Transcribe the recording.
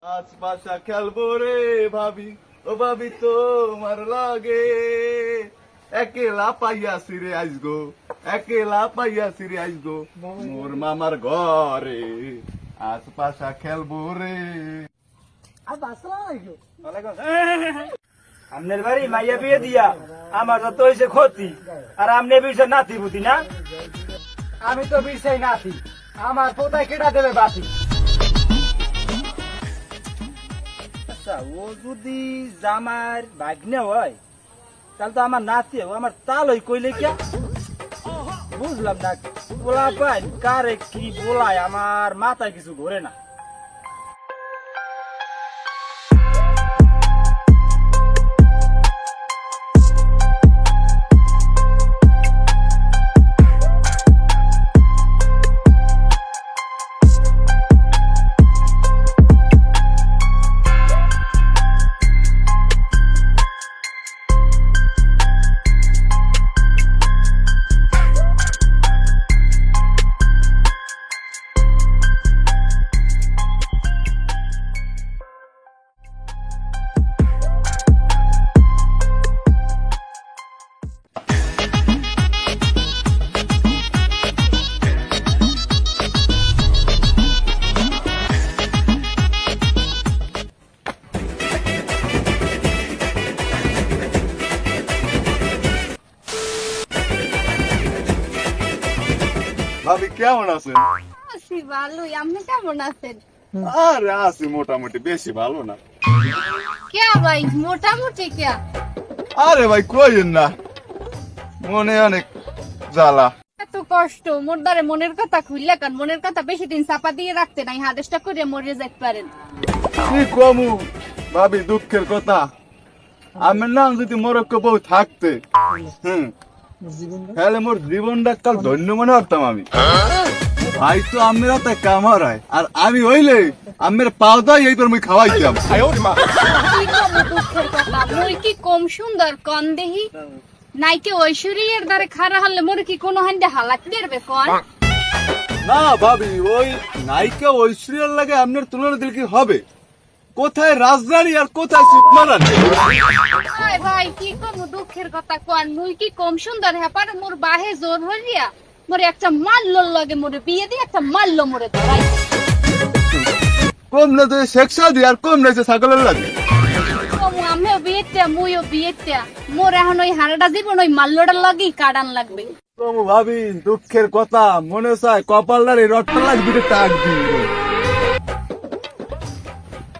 আজ পাশা খেলবো রে ভাবি, ও ভাবি তোমার লাগে একেলা পাইয়াছি রে আইসগো, একেলা পাইয়াছি রে আইসগো মোর মামার ঘরে আজ পাশা খেলবো রে। আমনের বাড়ি মাইয়া বিয়ে দিয়া আমার তো হয়েছে ক্ষতি, আর আমনে বিষয় নাতি বুতি না। আমি তো বিষয় নাতি, আমার কোথায় কেটা দেবে বাতি। আচ্ছা, ও যদি জামার ভাগ্নে হয় তাহলে তো আমার নাতি হবে, আমার তাল ওই কইলে কে বুঝলাম না। বলা পাই কারে কি বলায় আমার মাথায় কিছু ঘোরে না। ভাবি কেমন আছেন? আছি ভালোই, আপনি কেমন আছেন? আরে আছি মোটামুটি, বেশি ভালো না। কে ভাই মোটামুটি কে? আরে ভাই কইেন না, মনে অনেক জ্বালা। এত কষ্ট মোর দ্বারে মনের কথা খুললে কান, মনের কথা বেশি দিন চাপা দিয়ে রাখতে নাই, হাদেশটা করে মরে যেতে পারেন। কি কমু ভাবি দুঃখের কথা, আমার নাম যদি মরক্কো বউ থাকতে তাহলে মোর জীবনটা কাল ধন্য মনে করতাম আমি। ভাই তো আমেরা তাই কামারায়, আর আমি হইলে আমের পাওদাই এইবার মুই খাওয়াইতাম। কি কম দুঃখের কথা, মই কি কম সুন্দর কন দেহি নাইকে ঐশ্বরীর দ্বারে খারা হলে মোর কি কোনো হান্ডে হালাত দেবে কন? না ভাবি, ওই নায়িকা ঐশ্বরিয়ার লাগে আপনার তুলনা দিলে কি হবে? কোথায় রাজরানী আর কোথায় সুকমারানী? ভাই ভাই কি কম দুঃখের কথা কন, মুই কি কম সুন্দর হ্যাপার মোর বাহে জোর হইয়া মোরে একটা মাল্ল লাগে, মোরে বিয়ে দিয়ে একটা মাল্ল মোরে ধরাই। কম না তো শেখসা দি, আর কম না যে ছাগলের লাগে। কমু আমিও বিয়েটা মুইও বিয়েটা, মোর এখন ওই হারাটা জীবন ওই মাল্লটার লাগেই কাটান লাগবে। কম ভাবি দুঃখের কথা, মনে চায় কপালটার এই রটটা লাগবে টাক দিই।